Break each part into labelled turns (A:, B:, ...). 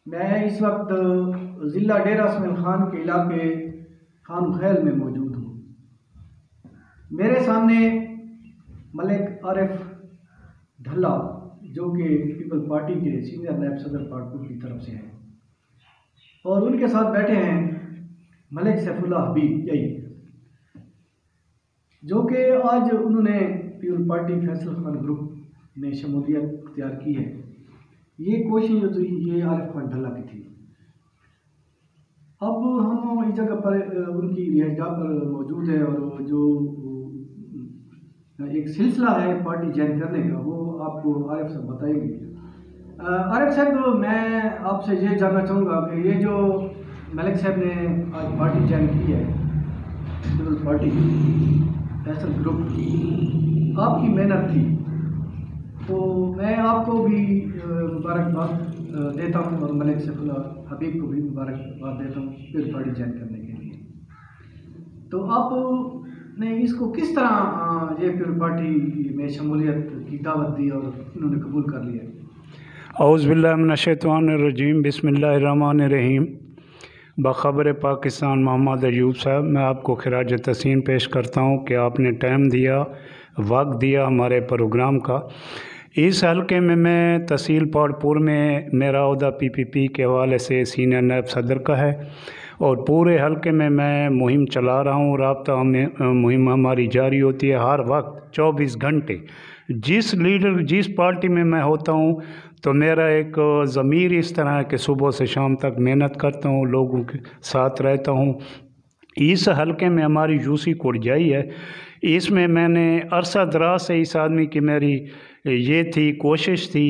A: मैं इस वक्त ज़िला डेरा इसमाइल खान के इलाके खान खैल में मौजूद हूँ। मेरे सामने मलिक आरिफ ढल्ला जो कि पीपल पार्टी के सीनियर नायब सदर पाटपुर की तरफ से हैं, और उनके साथ बैठे हैं मलिक सैफुल्लाह हबीब यही, जो कि आज उन्होंने people party Faisal Khan group में शमूलियत इख्तियार की है। ये कोशिश जो थी ये आरिफ खान ढल्ला की थी। अब हम इस जगह पर उनकी रिहाइशगाह पर मौजूद है, और जो एक सिलसिला है पार्टी ज्वाइन करने का वो आपको आरिफ साहब बताएंगे। आरिफ साहब, मैं आपसे ये जानना चाहूँगा कि ये जो मलिक साहब ने आज पार्टी ज्वाइन की है पीपल पार्टी फैसल ग्रुप की, आपकी मेहनत थी, तो मैं आपको भी मुबारकबाद देता हूँ और मलिक सैफुल्लाह हबीब को भी मुबारकबाद देता हूँ पीपल पार्टी ज्वाइन करने के लिए। तो आपने इसको किस तरह ये पीपल पार्टी में शमूलियत की दावत दी और इन्होंने कबूल कर लिया?
B: औज़ु बिल्लाहि मिनश्शैतानिर्रजीम, बिस्मिल्लाहिर्रहमानिर्रहीम। बख़बर पाकिस्तान मोहम्मद अयूब साहब, मैं आपको खिराज तहसीन पेश करता हूँ कि आपने टाइम दिया, वक्त दिया हमारे प्रोग्राम का। इस हलके में मैं तहसील पाटपुर में मेरा ओहदा पीपीपी के हवाले से सीनियर नायब सदर का है, और पूरे हलके में मैं मुहिम चला रहा हूँ। राब्ता मुहिम हमारी जारी होती है हर वक्त 24 घंटे। जिस पार्टी में मैं होता हूँ तो मेरा एक ज़मीर इस तरह है कि सुबह से शाम तक मेहनत करता हूँ, लोगों के साथ रहता हूँ। इस हलके में हमारी यूसी कोटजाई है, इसमें मैंने अरसा दराज से इस आदमी की मेरी ये थी कोशिश थी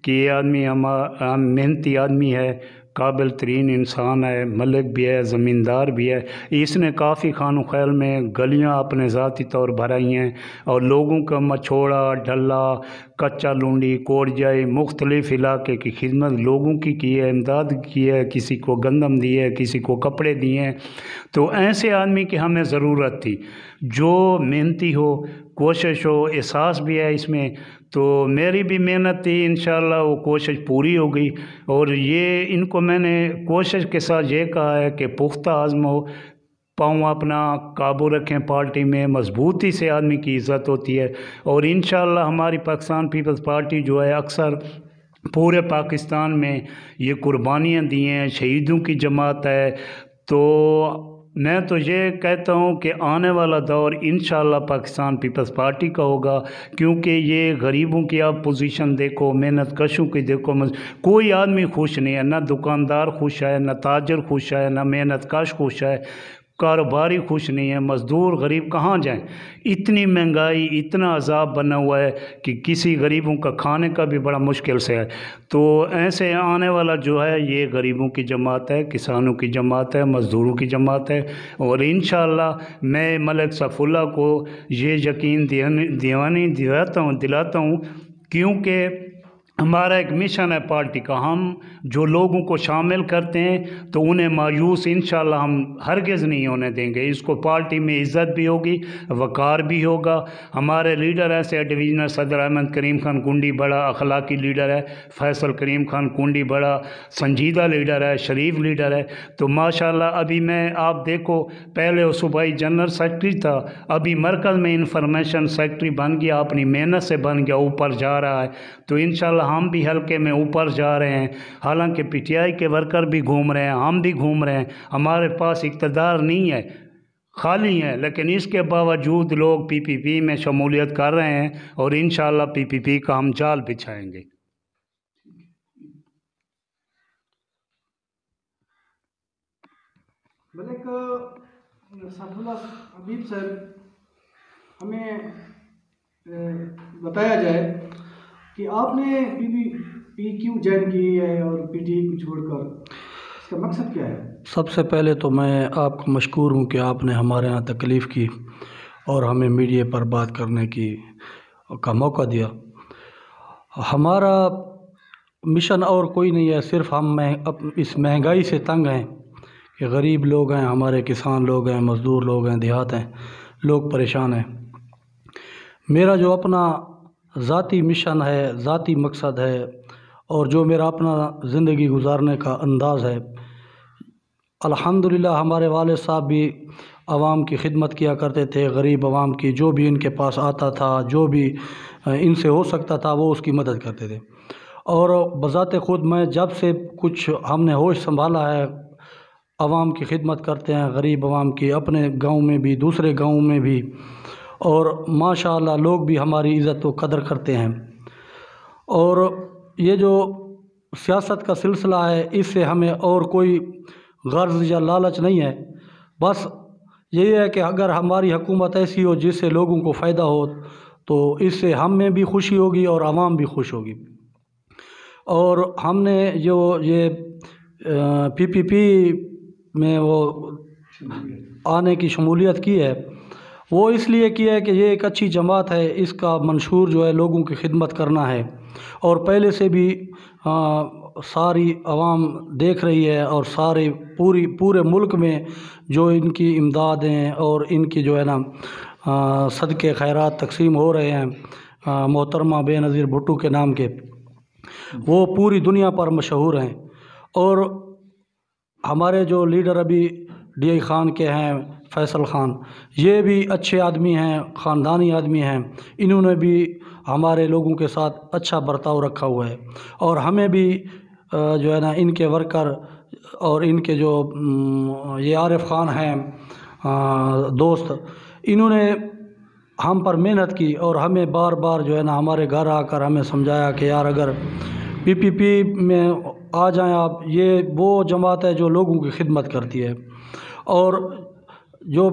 B: कि ये आदमी मेहनती आदमी है, काबिल तरीन इंसान है, मलिक भी है, ज़मींदार भी है। इसने काफ़ी खानो खैल में गलियां अपने ज़ाती तौर भराई हैं और लोगों का मछोड़ा, ढल्ला, कच्चा लूंडी, कोटजाई मुख्तलिफ़ इलाके की खिदमत लोगों की है, इमदाद की है, किसी को गंदम दी है, किसी को कपड़े दिए हैं। तो ऐसे आदमी की हमें ज़रूरत थी जो मेहनती हो, कोशिश हो, एहसास भी है इसमें। तो मेरी भी मेहनत थी, इंशाअल्लाह वो कोशिश पूरी हो गई। और ये इनको मैंने कोशिश के साथ ये कहा है कि पुख्ता आज़म हो, पाँव अपना काबू रखें, पार्टी में मजबूती से आदमी की इज़्ज़त होती है। और इंशाअल्लाह हमारी पाकिस्तान पीपल्स पार्टी जो है अक्सर पूरे पाकिस्तान में ये कुर्बानियाँ दी हैं, शहीदों की जमात है। तो मैं तो ये कहता हूँ कि आने वाला दौर इंशाअल्लाह पाकिस्तान पीपल्स पार्टी का होगा, क्योंकि ये गरीबों की आप पोजीशन देखो, मेहनत कशों की देखो, कोई आदमी खुश नहीं है, ना दुकानदार खुश है, ना ताजर खुश है, ना मेहनत कश खुश है, कारोबारी खुश नहीं है, मज़दूर गरीब कहाँ जाएं? इतनी महंगाई, इतना अज़ाब बना हुआ है कि किसी गरीबों का खाने का भी बड़ा मुश्किल से है। तो ऐसे आने वाला जो है ये गरीबों की जमात है, किसानों की जमात है, मज़दूरों की जमात है। और इंशाअल्लाह मैं मलिक सैफुल्लाह को ये यकीन दिलाता हूँ क्योंकि हमारा एक मिशन है पार्टी का। हम जो लोगों को शामिल करते हैं तो उन्हें मायूस इंशाअल्लाह हम हरगिज़ नहीं होने देंगे। इसको पार्टी में इज़्ज़त भी होगी, वक़ार भी होगा। हमारे लीडर ऐसे डिवीज़नल सदर अहमद करीम खान कुंडी बड़ा अखलाकी लीडर है, फैसल करीम खान कुंडी बड़ा संजीदा लीडर है, शरीफ लीडर है। तो माशाअल्लाह अभी मैं आप देखो, पहले वो सूबाई जनरल सेक्रेटरी था, अभी मरकज़ में इंफॉर्मेशन सेक्रेटरी बन गया, अपनी मेहनत से बन गया, ऊपर जा रहा है। तो इंशाअल्लाह हम भी हल्के में ऊपर जा रहे हैं। हालांकि पीटीआई के वर्कर भी घूम रहे हैं, हम भी घूम रहे हैं, हमारे पास इक़्तिदार नहीं है, खाली है, लेकिन इसके बावजूद लोग पीपीपी में शमूलियत कर रहे हैं और इंशाअल्लाह पीपीपी का हम जाल बिछाएंगे।
A: मलिक सैफुल्लाह हबीब सर, हमें बताया जाए कि आपने पीपीपी क्यों ज्वाइन की है और पीटीआई को छोड़कर, इसका मकसद क्या है?
C: सबसे पहले तो मैं आपको मशकूर हूँ कि आपने हमारे यहाँ तकलीफ़ की और हमें मीडिया पर बात करने का मौका दिया। हमारा मिशन और कोई नहीं है, सिर्फ हम इस महंगाई से तंग हैं कि गरीब लोग हैं, हमारे किसान लोग हैं, मज़दूर लोग हैं, देहात हैं, लोग परेशान हैं। मेरा जो अपना ज़ाती मिशन है, ज़ाती मकसद है और जो मेरा अपना ज़िंदगी गुजारने का अंदाज़ है, अल्हम्दुलिल्लाह हमारे वालिद साहब भी आवाम की खिदमत किया करते थे। गरीब आवाम की जो भी इनके पास आता था, जो भी इनसे हो सकता था, वो उसकी मदद करते थे। और बज़ाते ख़ुद मैं जब से कुछ हमने होश संभाला है, आवाम की खिदमत करते हैं, गरीब आवाम की, अपने गांव में भी, दूसरे गांव में भी, और माशाअल्लाह लोग भी हमारी इज़्ज़त व कदर करते हैं। और ये जो सियासत का सिलसिला है, इससे हमें और कोई गर्ज़ या लालच नहीं है। बस यही है कि अगर हमारी हुकूमत ऐसी हो जिससे लोगों को फ़ायदा हो, तो इससे हम में भी खुशी होगी और आवाम भी खुश होगी। और हमने जो ये पीपीपी में वो आने की शमूलियत की है, वो इसलिए की है कि ये एक अच्छी जमात है, इसका मंशूर जो है लोगों की खिदमत करना है। और पहले से भी सारी आवाम देख रही है, और पूरे मुल्क में जो इनकी इमदादें और इनकी जो है ना सदक़े खैरात तकसीम हो रहे हैं मोहतरमा बेनज़ीर भुट्टो के नाम के, वो पूरी दुनिया पर मशहूर हैं। और हमारे जो लीडर अभी DI ख़ान के हैं, फैसल ख़ान, ये भी अच्छे आदमी हैं, ख़ानदानी आदमी हैं। इन्होंने भी हमारे लोगों के साथ अच्छा बर्ताव रखा हुआ है। और हमें भी जो है ना इनके वर्कर और इनके जो ये आरिफ ख़ान हैं दोस्त, इन्होंने हम पर मेहनत की और हमें बार बार जो है ना हमारे घर आकर हमें समझाया कि यार अगर PPP में आ जाएं आप, ये वो जमात है जो लोगों की खिदमत करती है। और जो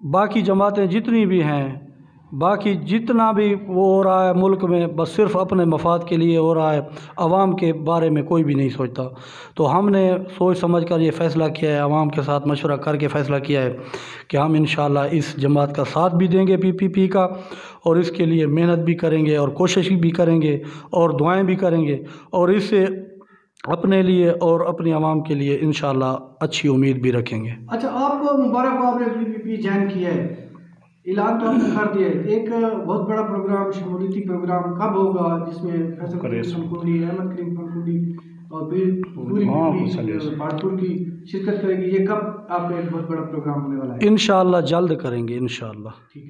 C: बाकी जमातें जितनी भी हैं, बाकी जितना भी वो हो रहा है मुल्क में, बस सिर्फ अपने मफाद के लिए हो रहा है, आवाम के बारे में कोई भी नहीं सोचता। तो हमने सोच समझ कर ये फ़ैसला किया है, आवाम के साथ मशवरा करके फ़ैसला किया है कि हम इंशाअल्लाह इस जमात का साथ भी देंगे PPP का, और इसके लिए मेहनत भी करेंगे और कोशिश भी करेंगे और दुआएं भी करेंगे, और इससे अपने लिए और अपनी आवाम के लिए इंशाअल्लाह अच्छी उम्मीद भी रखेंगे।
A: अच्छा, आपको मुबारक हो, आपने PPP ज्वाइन किया है, ऐलान तो आपने कर दिया है। एक बहुत बड़ा प्रोग्राम, शमूलियती प्रोग्राम कब होगा जिसमें फैसल फनकुंडी, अहमद करीम फनकुंडी और पूरी भाटपुर की शिरकत करेगी? ये कब आपका एक बहुत बड़ा प्रोग्राम होने वाला है?
C: इंशाअल्लाह जल्द करेंगे इंशाअल्लाह।
A: ठीक है।